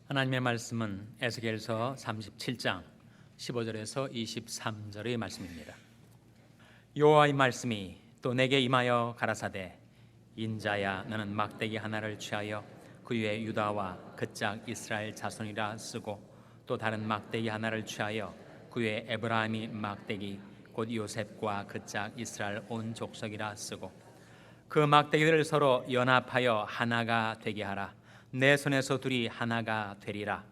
하나님의 말씀은 에스겔서 37장 15절에서 23절의 말씀입니다. 여호와의 말씀이 또 내게 임하여 가라사대, 인자야, 너는 막대기 하나를 취하여 그 위에 유다와 그 짝 이스라엘 자손이라 쓰고, 또 다른 막대기 하나를 취하여 그 위에 에브라임이 막대기 곧 요셉과 그 짝 이스라엘 온 족속이라 쓰고, 그 막대기들을 서로 연합하여 하나가 되게 하라. 내 손에서 둘이 하나가 되리라.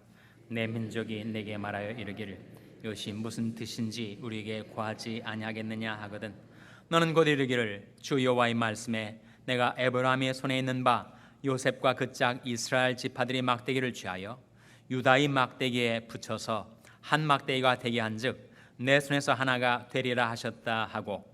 내 민족이 내게 말하여 이르기를, 이것이 무슨 뜻인지 우리에게 구하지 아니하겠느냐 하거든. 너는 곧 이르기를, 주 여호와의 말씀에 내가 에브라임의 손에 있는 바 요셉과 그 짝 이스라엘 지파들이 막대기를 취하여 유다의 막대기에 붙여서 한 막대기가 되게 한즉 내 손에서 하나가 되리라 하셨다 하고,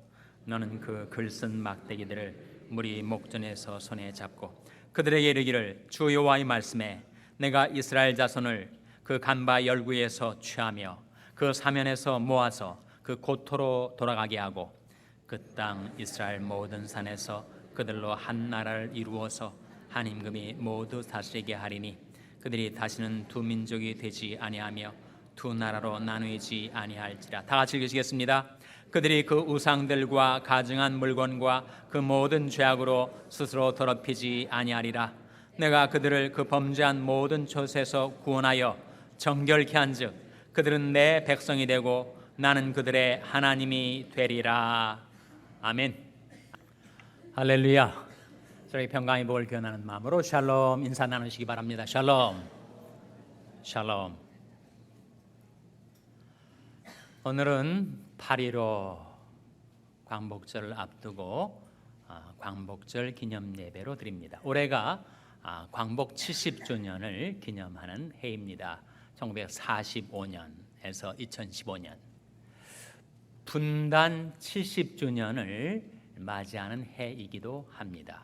너는 그 글쓴 막대기들을 무리 목전에서 손에 잡고 그들에게 이르기를, 주 여호와의 말씀에 내가 이스라엘 자손을 그 간바 열구에서 취하며 그 사면에서 모아서 그 고토로 돌아가게 하고 그 땅 이스라엘 모든 산에서 그들로 한 나라를 이루어서 한 임금이 모두 다스리게 하리니, 그들이 다시는 두 민족이 되지 아니하며 두 나라로 나누지 아니할지라. 다 같이 읽으시겠습니다. 그들이 그 우상들과 가증한 물건과 그 모든 죄악으로 스스로 더럽히지 아니하리라. 내가 그들을 그 범죄한 모든 촛에서 구원하여 정결케 한즉 그들은 내 백성이 되고 나는 그들의 하나님이 되리라. 아멘. 할렐루야. 저희 평강의 복을 기원하는 마음으로 샬롬 인사 나누시기 바랍니다. 샬롬. 샬롬. 오늘은 8.15 광복절을 앞두고 광복절 기념 예배로 드립니다. 올해가 광복 70주년을 기념하는 해입니다. 1945년에서 2015년 분단 70주년을 맞이하는 해이기도 합니다.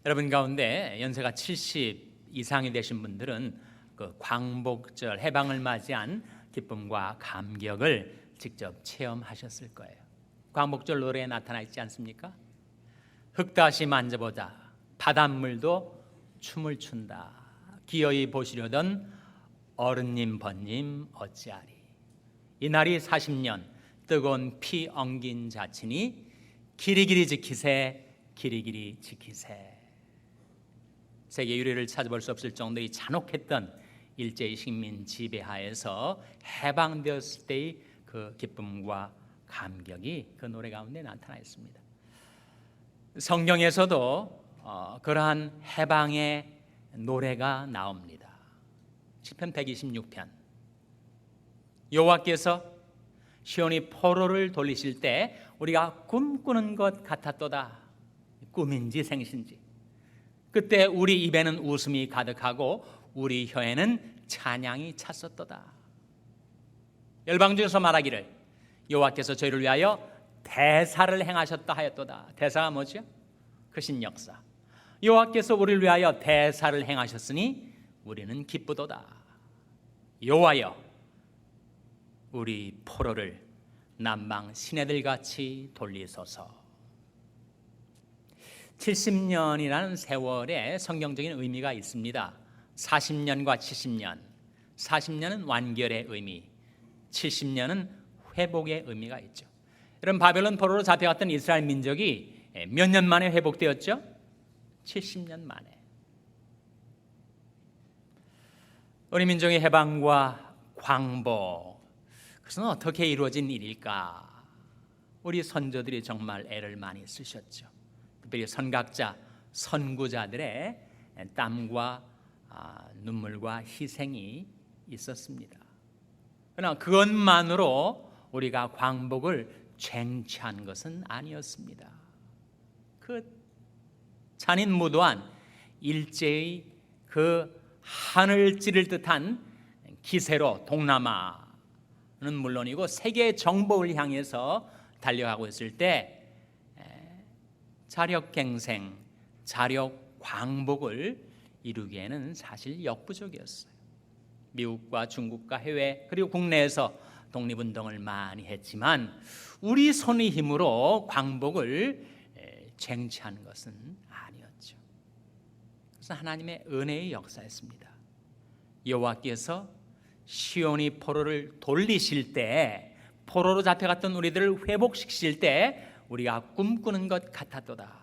여러분 가운데 연세가 70 이상이 되신 분들은 그 광복절 해방을 맞이한 기쁨과 감격을 직접 체험하셨을 거예요. 광복절 노래에 나타나 있지 않습니까? 흙 다시 만져보자, 바닷물도 춤을 춘다. 기어이 보시려던 어른님 번님 어찌하리. 이날이 40년 뜨거운 피 엉긴 자친이 기리기리 지키세, 기리기리 지키세. 세계 유례를 찾아볼 수 없을 정도의 잔혹했던 일제의 식민 지배하에서 해방되었을 때의 그 기쁨과 감격이 그 노래 가운데 나타나 있습니다. 성경에서도 그러한 해방의 노래가 나옵니다. 시편 126편. 여호와께서 시온의 포로를 돌리실 때 우리가 꿈꾸는 것 같았도다. 꿈인지 생신지. 그때 우리 입에는 웃음이 가득하고 우리 혀에는 찬양이 찼었도다. 열방 중에서 말하기를, 여호와께서 저희를 위하여 대사를 행하셨다 하였도다. 대사가 뭐죠? 크신 역사. 여호와께서 우리를 위하여 대사를 행하셨으니 우리는 기쁘도다. 여호와여, 우리 포로를 남방 시내들같이 돌리소서. 70년이라는 세월에 성경적인 의미가 있습니다. 40년과 70년. 40년은 완결의 의미, 70년은 회복의 의미가 있죠. 여러분, 바벨론 포로로 잡혀갔던 이스라엘 민족이 몇 년 만에 회복되었죠? 70년 만에. 우리 민족의 해방과 광복, 그것은 어떻게 이루어진 일일까? 우리 선조들이 정말 애를 많이 쓰셨죠. 특별히 선각자, 선구자들의 땀과 눈물과 희생이 있었습니다. 그러나 그것만으로 우리가 광복을 쟁취한 것은 아니었습니다. 그 잔인무도한 일제의 그 하늘 찌를 듯한 기세로 동남아는 물론이고 세계 정복을 향해서 달려가고 있을 때 자력갱생, 자력 광복을 이루기에는 사실 역부족이었어요. 미국과 중국과 해외 그리고 국내에서 독립운동을 많이 했지만 우리 손의 힘으로 광복을 쟁취한 것은 아니었죠. 그래서 하나님의 은혜의 역사였습니다. 여호와께서 시온이 포로를 돌리실 때, 포로로 잡혀갔던 우리들을 회복시키실 때 우리가 꿈꾸는 것 같았도다.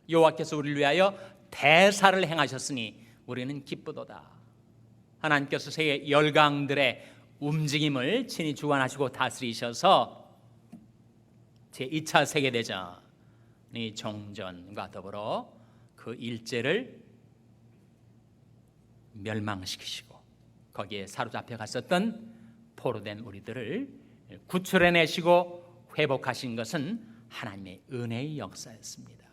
여호와께서 우리를 위하여 대사를 행하셨으니 우리는 기쁘도다. 하나님께서 세계 열강들의 움직임을 친히 주관하시고 다스리셔서 제2차 세계대전의 종전과 더불어 그 일제를 멸망시키시고 거기에 사로잡혀 갔었던 포로된 우리들을 구출해내시고 회복하신 것은 하나님의 은혜의 역사였습니다.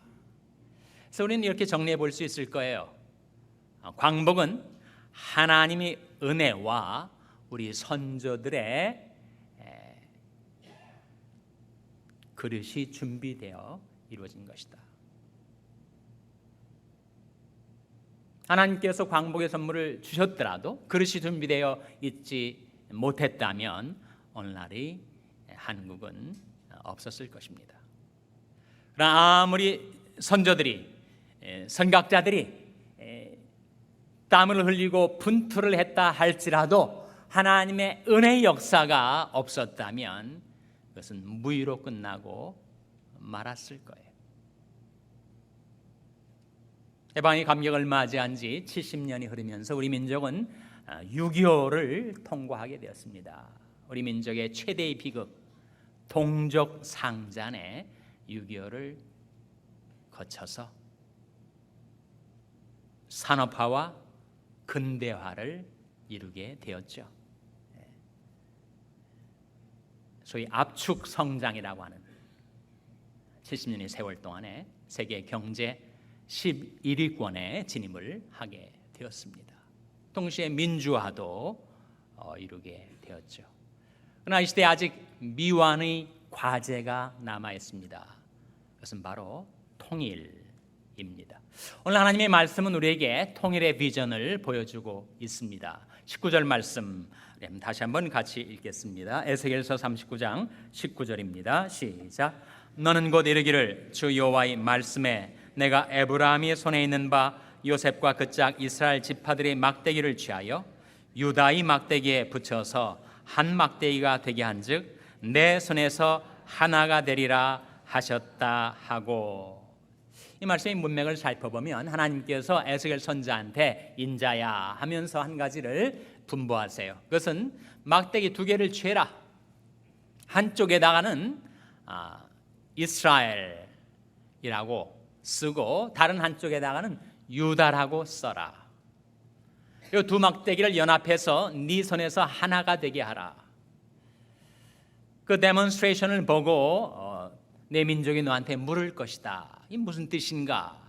그래서 우리는 이렇게 정리해 볼 수 있을 거예요. 광복은 하나님의 은혜와 우리 선조들의 그릇이 준비되어 이루어진 것이다. 하나님께서 광복의 선물을 주셨더라도 그릇이 준비되어 있지 못했다면 오늘날의 한국은 없었을 것입니다. 그러나 아무리 선조들이, 선각자들이 땀을 흘리고 분투를 했다 할지라도 하나님의 은혜의 역사가 없었다면 그것은 무의로 끝나고 말았을 거예요. 해방의 감격을 맞이한 지 70년이 흐르면서 우리 민족은 6.25를 통과하게 되었습니다. 우리 민족의 최대의 비극, 동족 상잔의 6.25를 거쳐서 산업화와 근대화를 이루게 되었죠. 소위 압축 성장이라고 하는 70년의 세월 동안에 세계 경제 11위권에 진입을 하게 되었습니다. 동시에 민주화도 이루게 되었죠. 그러나 이 시대에 아직 미완의 과제가 남아 있습니다. 그것은 바로 통일입니다. 오늘 하나님의 말씀은 우리에게 통일의 비전을 보여주고 있습니다. 19절 말씀 다시 한번 같이 읽겠습니다. 에스겔서 39장 19절입니다. 시작. 너는 곧 이르기를 주 여호와의 말씀에 내가 에브라임의 손에 있는 바 요셉과 그 짝 이스라엘 지파들의 막대기를 취하여 유다의 막대기에 붙여서 한 막대기가 되게 한즉 내 손에서 하나가 되리라 하셨다 하고. 이 말씀의 문맥을 살펴보면 하나님께서 에스겔 선지자한테 인자야 하면서 한 가지를 분부하세요. 그것은 막대기 2개를 취해라. 한쪽에다가는 이스라엘이라고 쓰고 다른 한쪽에다가는 유다라고 써라. 이 두 막대기를 연합해서 네 손에서 하나가 되게 하라. 그 데몬스트레이션을 보고 내 민족이 너한테 물을 것이다. 이 무슨 뜻인가?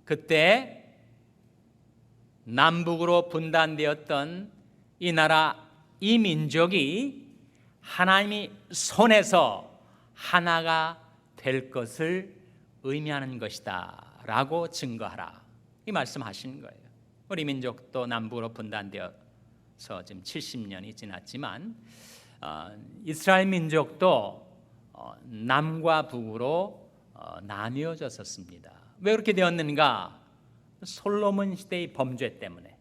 그때 남북으로 분단되었던 이 나라, 이 민족이 하나님의 손에서 하나가 될 것을 의미하는 것이다 라고 증거하라. 이 말씀하시는 거예요. 우리 민족도 남북으로 분단되어서 지금 70년이 지났지만 이스라엘 민족도 남과 북으로 나뉘어졌었습니다. 왜 그렇게 되었는가? 솔로몬 시대의 범죄 때문에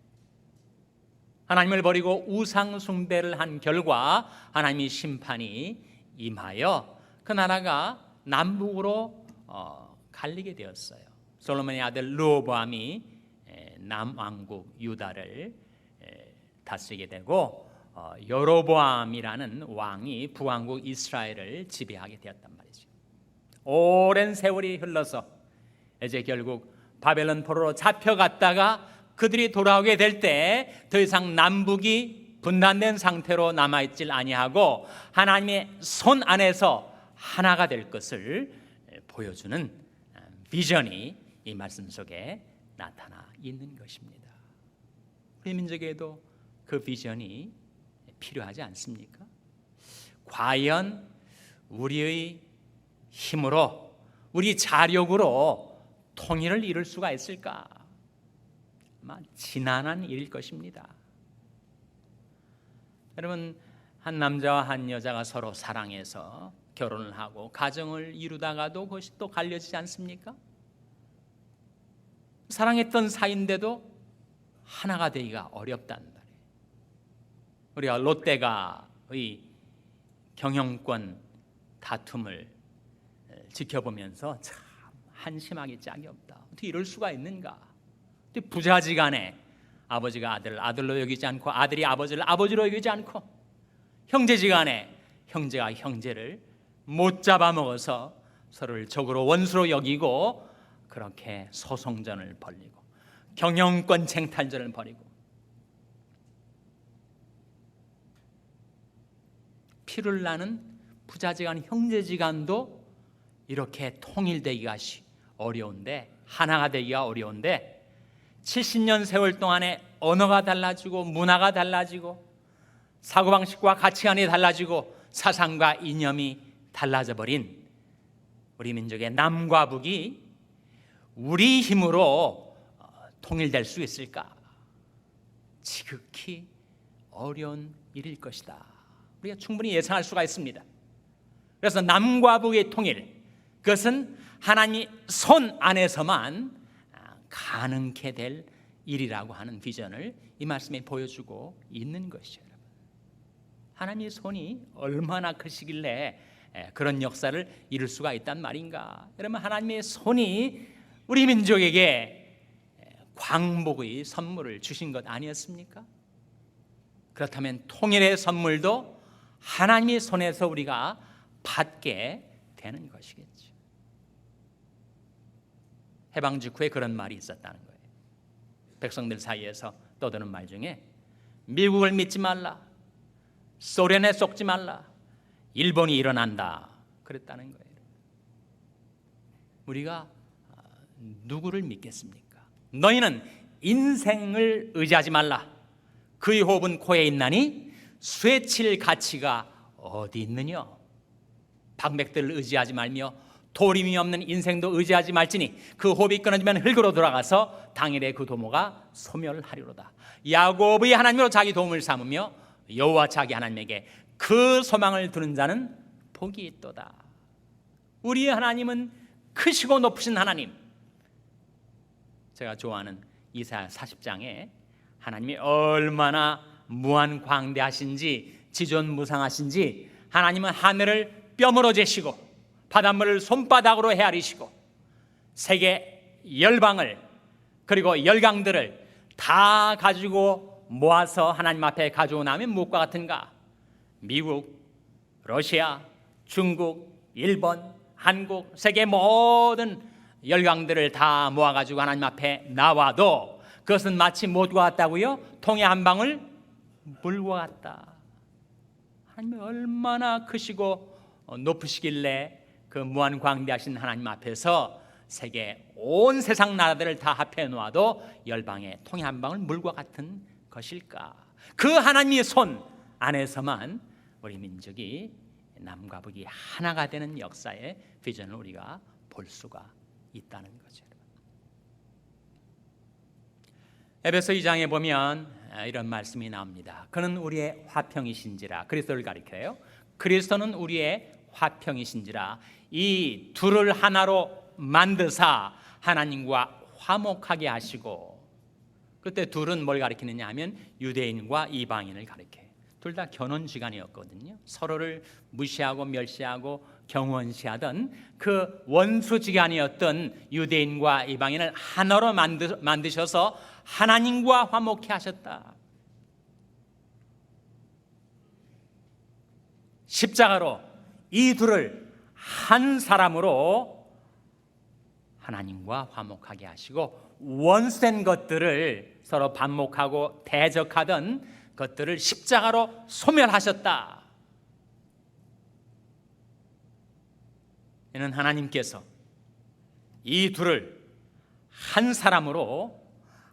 하나님을 버리고 우상 숭배를 한 결과 하나님의 심판이 임하여 그 나라가 남북으로 갈리게 되었어요. 솔로몬의 아들 르호보암이 남왕국 유다를 다스리게 되고 여로보암이라는 왕이 북왕국 이스라엘을 지배하게 되었단 말이죠. 오랜 세월이 흘러서 이제 결국 바벨론 포로로 잡혀갔다가 그들이 돌아오게 될 때 더 이상 남북이 분단된 상태로 남아있질 아니하고 하나님의 손 안에서 하나가 될 것을 보여주는 비전이 이 말씀 속에 나타나 있는 것입니다. 우리 민족에도 그 비전이 필요하지 않습니까? 과연 우리의 힘으로, 우리 자력으로 통일을 이룰 수가 있을까? 아마 지난한 일일 것입니다. 여러분, 한 남자와 한 여자가 서로 사랑해서 결혼을 하고 가정을 이루다가도 그것이 또 갈려지지 않습니까? 사랑했던 사이인데도 하나가 되기가 어렵다는 말이에요. 우리가 롯데가의 경영권 다툼을 지켜보면서 참 한심하기 짝이 없다. 어떻게 이럴 수가 있는가? 부자지간에 아버지가 아들을 아들로 여기지 않고 아들이 아버지를 아버지로 여기지 않고 형제지간에 형제가 형제를 못 잡아먹어서 서로를 적으로 원수로 여기고 그렇게 소송전을 벌이고 경영권 쟁탈전을 벌이고 피를 나는 부자지간 형제지간도 이렇게 통일되기가 어려운데, 하나가 되기가 어려운데 70년 세월 동안에 언어가 달라지고 문화가 달라지고 사고방식과 가치관이 달라지고 사상과 이념이 달라져 버린 우리 민족의 남과 북이 우리 힘으로 통일될 수 있을까? 지극히 어려운 일일 것이다. 우리가 충분히 예상할 수가 있습니다. 그래서 남과 북의 통일, 그것은 하나님의 손 안에서만 가능케 될 일이라고 하는 비전을 이 말씀에 보여주고 있는 것이죠. 하나님의 손이 얼마나 크시길래 그런 역사를 이룰 수가 있단 말인가? 여러분, 하나님의 손이 우리 민족에게 광복의 선물을 주신 것 아니었습니까? 그렇다면 통일의 선물도 하나님의 손에서 우리가 받게 되는 것이겠죠. 해방 직후에 그런 말이 있었다는 거예요. 백성들 사이에서 떠드는 말 중에 미국을 믿지 말라, 소련에 속지 말라, 일본이 일어난다, 그랬다는 거예요. 우리가 누구를 믿겠습니까? 너희는 인생을 의지하지 말라. 그의 호흡은 코에 있나니 수에 칠 가치가 어디 있느냐? 방백들을 의지하지 말며 도림이 없는 인생도 의지하지 말지니 그 호흡이 끊어지면 흙으로 돌아가서 당일에 그 도모가 소멸하리로다. 야곱의 하나님으로 자기 도움을 삼으며 여호와 자기 하나님에게 그 소망을 두는 자는 복이 있도다. 우리의 하나님은 크시고 높으신 하나님. 제가 좋아하는 이사야 40장에 하나님이 얼마나 무한광대하신지 지존무상하신지, 하나님은 하늘을 뼈으로 재시고 바닷물을 손바닥으로 헤아리시고 세계 열방을 그리고 열강들을 다 가지고 모아서 하나님 앞에 가져오 나면 무엇과 같은가? 미국, 러시아, 중국, 일본, 한국, 세계 모든 열강들을 다 모아가지고 하나님 앞에 나와도 그것은 마치 무엇과 같다고요? 통에 한 방울 물과 같다. 하나님이 얼마나 크시고 높으시길래 그 무한광대하신 하나님 앞에서 세계 온 세상 나라들을 다 합해 놓아도 열방의 통에 한 방울 물과 같은 것일까? 그 하나님의 손 안에서만 우리 민족이 남과 북이 하나가 되는 역사의 비전을 우리가 볼 수가 있다는 거죠. 에베소 2장에 보면 이런 말씀이 나옵니다. 그는 우리의 화평이신지라. 그리스도를 가리켜요. 그리스도는 우리의 화평이신지라. 이 둘을 하나로 만드사 하나님과 화목하게 하시고, 그때 둘은 뭘 가리키느냐 하면 유대인과 이방인을 가리켜요. 둘 다 견원지간이었거든요. 서로를 무시하고 멸시하고 경원시하던 그 원수지간이었던 유대인과 이방인을 하나로 만드셔서 하나님과 화목케 하셨다. 십자가로 이 둘을 한 사람으로 하나님과 화목하게 하시고, 원수된 것들을 서로 반목하고 대적하던 것들을 십자가로 소멸하셨다. 이는 하나님께서 이 둘을 한 사람으로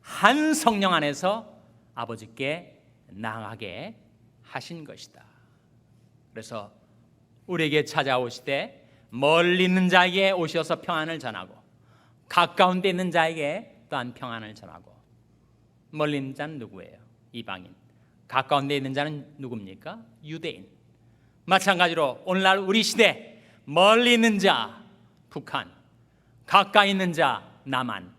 한 성령 안에서 아버지께 나아가게 하신 것이다. 그래서 우리에게 찾아오시되 멀리 있는 자에게 오셔서 평안을 전하고 가까운 데 있는 자에게 또한 평안을 전하고. 멀리 있는 자는 누구예요? 이방인. 가까운 데 있는 자는 누굽니까? 유대인. 마찬가지로 오늘날 우리 시대 멀리 있는 자 북한, 가까이 있는 자 남한,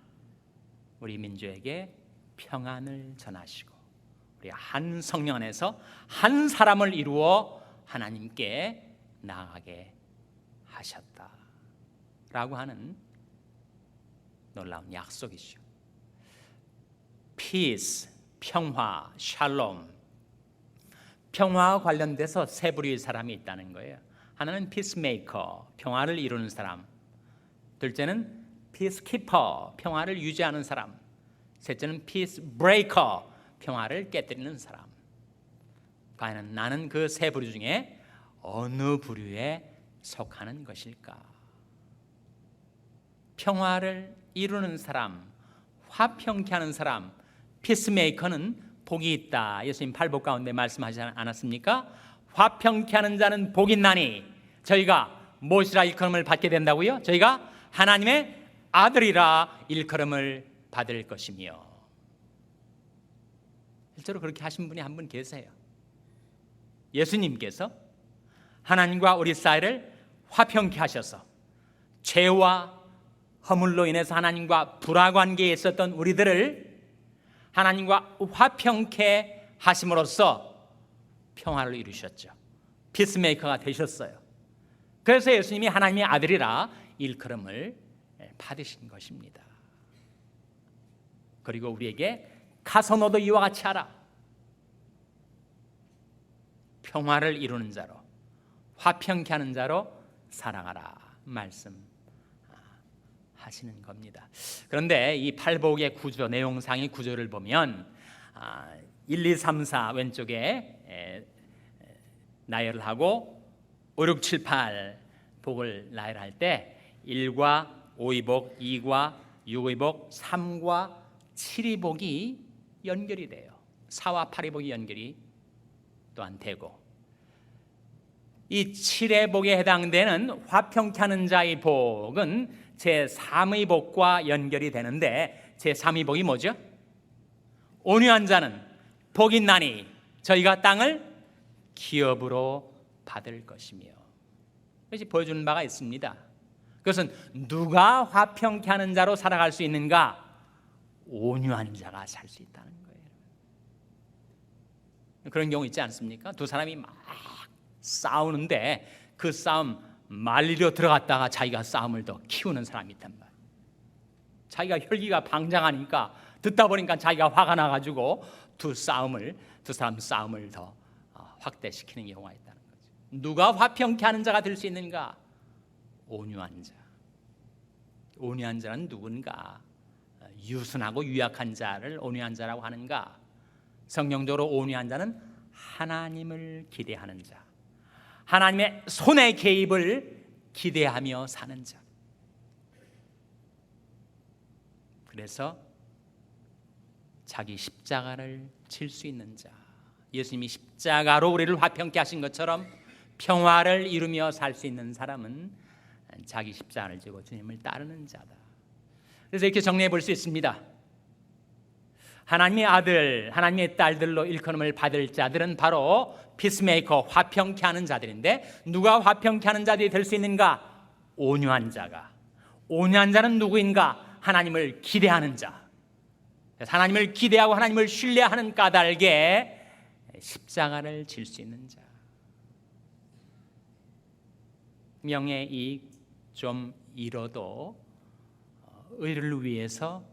우리 민족에게 평안을 전하시고 우리 한 성령 안에서 한 사람을 이루어 하나님께 나아가게 하셨다라고 하는 놀라운 약속이죠. peace, 평화, 샬롬. 평화와 관련돼서 세 부류의 사람이 있다는 거예요. 하나는 peacemaker, 평화를 이루는 사람. 둘째는 peacekeeper, 평화를 유지하는 사람. 셋째는 peacebreaker, 평화를 깨뜨리는 사람. 과연 나는 그 세 부류 중에 어느 부류에 속하는 것일까? 평화를 이루는 사람, 화평케 하는 사람, 피스메이커는 복이 있다. 예수님 팔복 가운데 말씀하지 않았습니까? 화평케 하는 자는 복이 있나니 저희가 무엇이라 일컬음을 받게 된다고요? 저희가 하나님의 아들이라 일컬음을 받을 것이며. 실제로 그렇게 하신 분이 한 분 계세요. 예수님께서 하나님과 우리 사이를 화평케 하셔서 죄와 허물로 인해서 하나님과 불화관계에 있었던 우리들을 하나님과 화평케 하심으로써 평화를 이루셨죠. 피스메이커가 되셨어요. 그래서 예수님이 하나님의 아들이라 일컬음을 받으신 것입니다. 그리고 우리에게 가서 너도 이와 같이 하라. 평화를 이루는 자로, 화평케 하는 자로 살아가라 말씀하시는 겁니다. 그런데 이 팔복의 구조, 내용상의 구조를 보면 1, 2, 3, 4 왼쪽에 나열을 하고 5, 6, 7, 8 복을 나열할 때 1과 5의 복, 2과 6의 복, 3과 7의 복이 연결이 돼요. 4와 8의 복이 연결이 또한 되고, 이 7의 복에 해당되는 화평케 하는 자의 복은 제3의 복과 연결이 되는데, 제3의 복이 뭐죠? 온유한 자는 복이 있나니 저희가 땅을 기업으로 받을 것이며. 그것이 보여주는 바가 있습니다. 그것은 누가 화평케 하는 자로 살아갈 수 있는가? 온유한 자가 살 수 있다는 거예요. 그런 경우 있지 않습니까? 두 사람이 막 싸우는데 그 싸움 말리려 들어갔다가 자기가 싸움을 더 키우는 사람이 있단 말이에요. 자기가 혈기가 방장하니까 듣다 보니까 자기가 화가 나가지고 두 사람 싸움을 더 확대시키는 경우가 있다는 거죠. 누가 화평케 하는 자가 될 수 있는가? 온유한 자. 온유한 자는 누군가? 유순하고 유약한 자를 온유한 자라고 하는가? 성경적으로 온유한 자는 하나님을 기대하는 자, 하나님의 손의 개입을 기대하며 사는 자. 그래서 자기 십자가를 질 수 있는 자, 예수님이 십자가로 우리를 화평케 하신 것처럼 평화를 이루며 살 수 있는 사람은 자기 십자가를 지고 주님을 따르는 자다. 그래서 이렇게 정리해 볼 수 있습니다. 하나님의 아들, 하나님의 딸들로 일컬음을 받을 자들은 바로 피스메이커, 화평케 하는 자들인데, 누가 화평케 하는 자들이 될 수 있는가? 온유한 자가. 온유한 자는 누구인가? 하나님을 기대하는 자. 하나님을 기대하고 하나님을 신뢰하는 까닭에 십자가를 질 수 있는 자. 명예이익 좀 잃어도 의를 위해서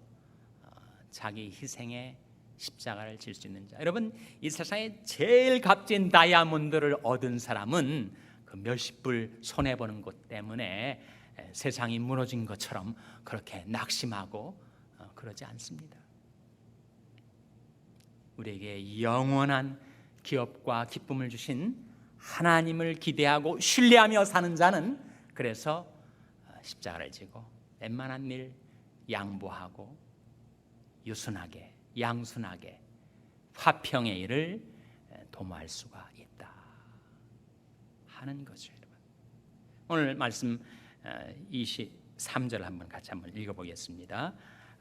자기 희생의 십자가를 질 수 있는 자. 여러분, 이 세상에 제일 값진 다이아몬드를 얻은 사람은 그 몇십 불 손해보는 것 때문에 세상이 무너진 것처럼 그렇게 낙심하고 그러지 않습니다. 우리에게 영원한 기업과 기쁨을 주신 하나님을 기대하고 신뢰하며 사는 자는 그래서 십자가를 지고 웬만한 일 양보하고 유순하게, 양순하게 화평의 일을 도모할 수가 있다 하는 거죠. 여러분, 오늘 말씀 23절 한번 같이 한번 읽어보겠습니다.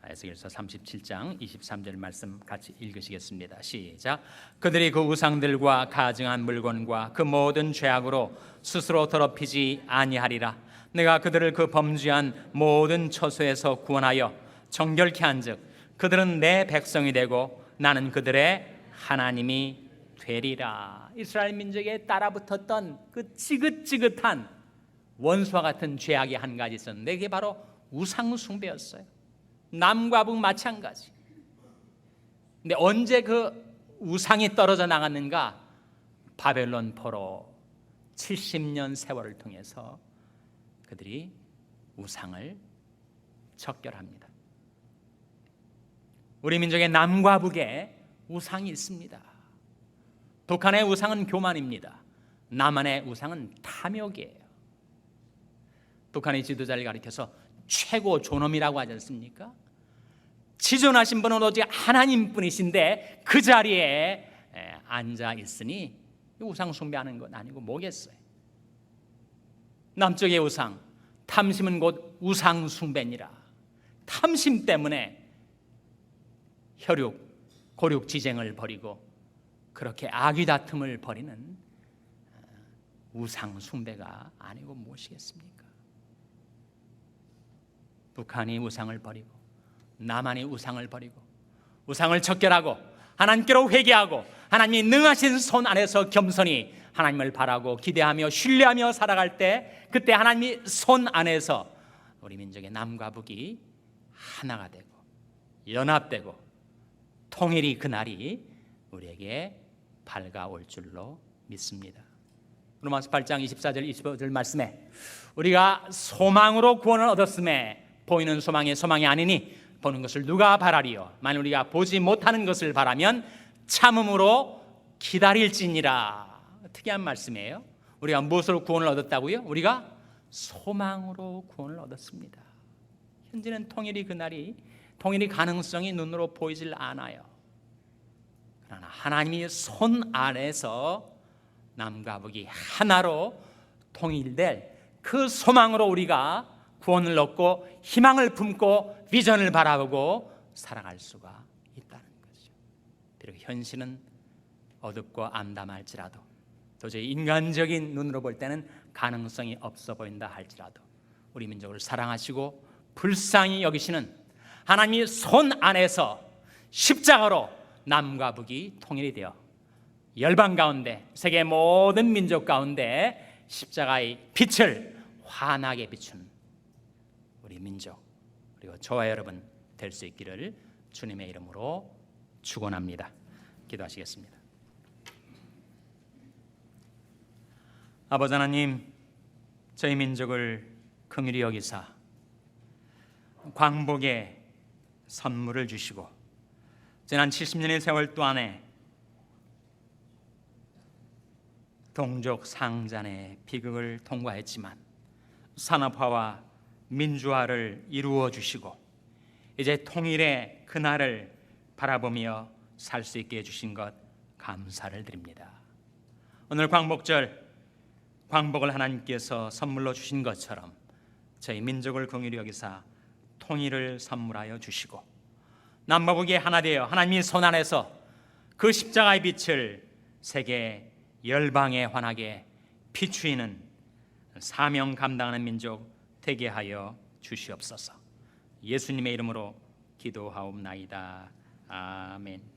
에스겔서 37장 23절 말씀 같이 읽으시겠습니다. 시작. 그들이 그 우상들과 가증한 물건과 그 모든 죄악으로 스스로 더럽히지 아니하리라. 내가 그들을 그 범죄한 모든 처소에서 구원하여 정결케 한즉 그들은 내 백성이 되고 나는 그들의 하나님이 되리라. 이스라엘 민족에 따라붙었던 그 지긋지긋한 원수와 같은 죄악이 한 가지 있었는데 그게 바로 우상 숭배였어요. 남과 북 마찬가지. 근데 언제 그 우상이 떨어져 나갔는가? 바벨론 포로 70년 세월을 통해서 그들이 우상을 척결합니다. 우리 민족의 남과 북에 우상이 있습니다. 북한의 우상은 교만입니다. 남한의 우상은 탐욕이에요. 북한의 지도자를 가리켜서 최고 존엄이라고 하지 않습니까? 지존하신 분은 오직 하나님뿐이신데 그 자리에 앉아 있으니 우상 숭배하는 건 아니고 뭐겠어요? 남쪽의 우상, 탐심은 곧 우상 숭배니라. 탐심 때문에 혈육, 고륙 지쟁을 벌이고 그렇게 악의 다툼을 벌이는 우상 숭배가 아니고 무엇이겠습니까? 북한이 우상을 버리고 남한이 우상을 버리고 우상을 척결하고 하나님께로 회개하고 하나님이 능하신 손 안에서 겸손히 하나님을 바라고 기대하며 신뢰하며 살아갈 때 그때 하나님이 손 안에서 우리 민족의 남과 북이 하나가 되고 연합되고 통일이 그날이 우리에게 밝아올 줄로 믿습니다. 로마서 8장 24절 25절 말씀에 우리가 소망으로 구원을 얻었음에 보이는 소망이 아니니 보는 것을 누가 바라리요? 만일 우리가 보지 못하는 것을 바라면 참음으로 기다릴지니라. 특이한 말씀이에요. 우리가 무엇으로 구원을 얻었다고요? 우리가 소망으로 구원을 얻었습니다. 현재는 통일이 가능성이 눈으로 보이질 않아요. 그러나 하나님이 손 안에서 남과 북이 하나로 통일될 그 소망으로 우리가 구원을 얻고 희망을 품고 비전을 바라보고 살아갈 수가 있다는 거죠. 비록 현실은 어둡고 암담할지라도 도저히 인간적인 눈으로 볼 때는 가능성이 없어 보인다 할지라도 우리 민족을 사랑하시고 불쌍히 여기시는 하나님이 손 안에서 십자가로 남과 북이 통일이 되어 열방 가운데 세계 모든 민족 가운데 십자가의 빛을 환하게 비추는 우리 민족 그리고 저와 여러분 될 수 있기를 주님의 이름으로 축원합니다. 기도하시겠습니다. 아버지 하나님, 저희 민족을 긍휼히 여기사 광복의 선물을 주시고 지난 70년의 세월 동안에 동족 상잔의 비극을 통과했지만 산업화와 민주화를 이루어 주시고 이제 통일의 그날을 바라보며 살 수 있게 해주신 것 감사를 드립니다. 오늘 광복절 광복을 하나님께서 선물로 주신 것처럼 저희 민족을 긍휼히 여기사 통일을 선물하여 주시고 남북이 하나 되어 하나님의 손 안에서 그 십자가의 빛을 세계 열방에 환하게 비추이는 사명 감당하는 민족 되게 하여 주시옵소서. 예수님의 이름으로 기도하옵나이다. 아멘.